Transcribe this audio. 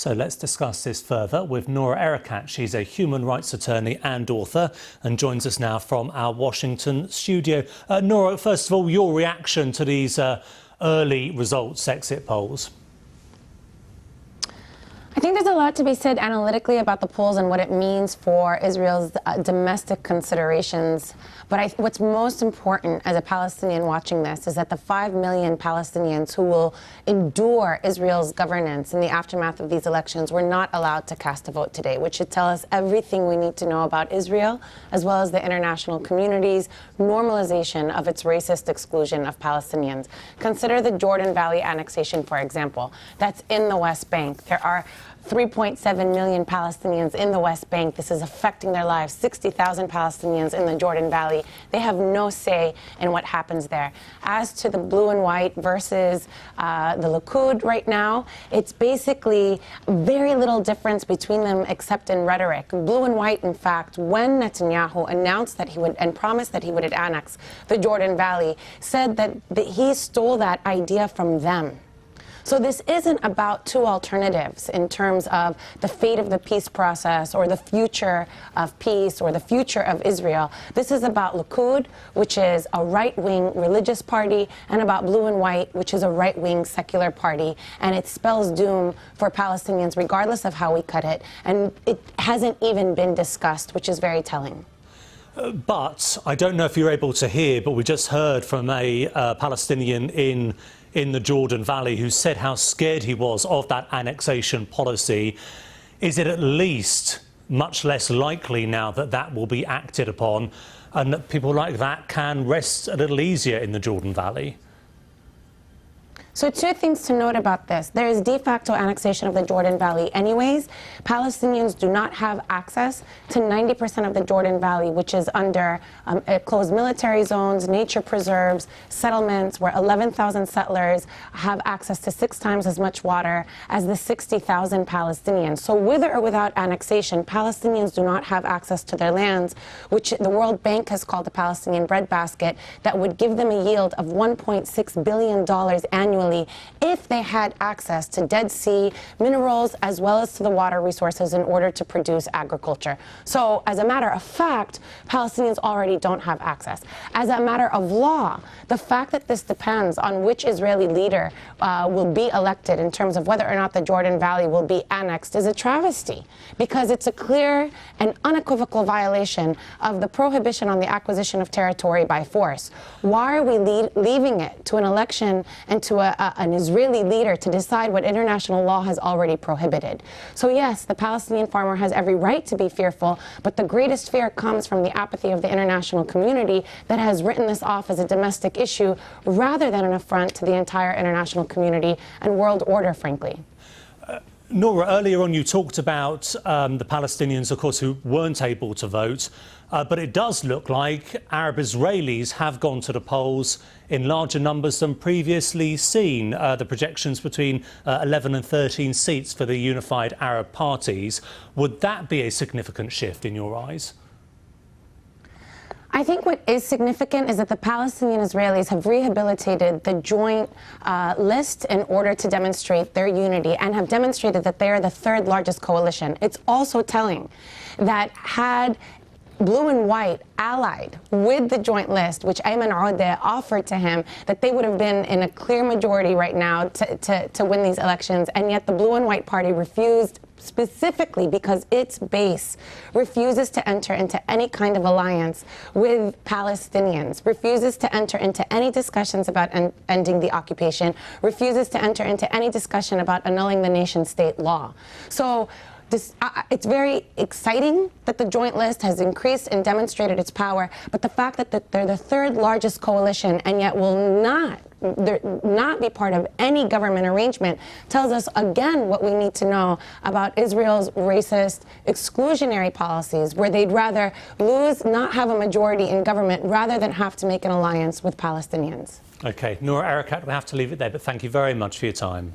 So let's discuss this further with Noura Erakat. She's a human rights attorney and author and joins us now from our Washington studio. Noura, first of all, your reaction to these early results, exit polls? I think there's a lot to be said analytically about the polls and what it means for Israel's domestic considerations. But what's most important as a Palestinian watching this is that the 5 million Palestinians who will endure Israel's governance in the aftermath of these elections were not allowed to cast a vote today, which should tell us everything we need to know about Israel, as well as the international community's normalization of its racist exclusion of Palestinians. Consider the Jordan Valley annexation, for example. That's in the West Bank. There are 3.7 million Palestinians in the West Bank. This is affecting their lives. 60,000 Palestinians in the Jordan Valley. They have no say in what happens there. As to the blue and white versus the Likud right now, it's basically very little difference between them except in rhetoric. Blue and white, in fact, when Netanyahu announced that he would and promised that he would annex the Jordan Valley, said that he stole that idea from them. So this isn't about two alternatives in terms of the fate of the peace process or the future of peace or the future of Israel. This is about Likud, which is a right-wing religious party, and about Blue and White, which is a right-wing secular party. And it spells doom for Palestinians regardless of how we cut it. And it hasn't even been discussed, which is very telling. But I don't know if you're able to hear, but we just heard from a Palestinian in the Jordan Valley who said how scared he was of that annexation policy. Is it at least much less likely now that that will be acted upon and that people like that can rest a little easier in the Jordan Valley? So two things to note about this. There is de facto annexation of the Jordan Valley anyways. Palestinians do not have access to 90% of the Jordan Valley, which is under closed military zones, nature preserves, settlements, where 11,000 settlers have access to 6 times as much water as the 60,000 Palestinians. So with or without annexation, Palestinians do not have access to their lands, which the World Bank has called the Palestinian breadbasket, that would give them a yield of $1.6 billion annually if they had access to Dead Sea minerals as well as to the water resources in order to produce agriculture. So as a matter of fact, Palestinians already don't have access. As a matter of law, the fact that this depends on which Israeli leader will be elected in terms of whether or not the Jordan Valley will be annexed is a travesty, because it's a clear and unequivocal violation of the prohibition on the acquisition of territory by force. Why are we leaving it to an election and to an Israeli leader to decide what international law has already prohibited? So yes, the Palestinian farmer has every right to be fearful, but the greatest fear comes from the apathy of the international community that has written this off as a domestic issue rather than an affront to the entire international community and world order, frankly. Noura, earlier on you talked about the Palestinians, of course, who weren't able to vote, but it does look like Arab Israelis have gone to the polls in larger numbers than previously seen. The projections between 11 and 13 seats for the unified Arab parties. Would that be a significant shift in your eyes? I think what is significant is that the Palestinian Israelis have rehabilitated the joint list in order to demonstrate their unity and have demonstrated that they are the third largest coalition. It's also telling that had Blue and White allied with the joint list, which Ayman Odeh offered to him, that they would have been in a clear majority right now to win these elections, and yet the Blue and White party refused, specifically because its base refuses to enter into any kind of alliance with Palestinians, refuses to enter into any discussions about ending the occupation, refuses to enter into any discussion about annulling the nation-state law. So it's very exciting that the joint list has increased and demonstrated its power, but the fact that they're the third largest coalition and yet will not be part of any government arrangement tells us again what we need to know about Israel's racist exclusionary policies, where they'd rather not have a majority in government rather than have to make an alliance with Palestinians. OK, Noura Erakat, we have to leave it there, but thank you very much for your time.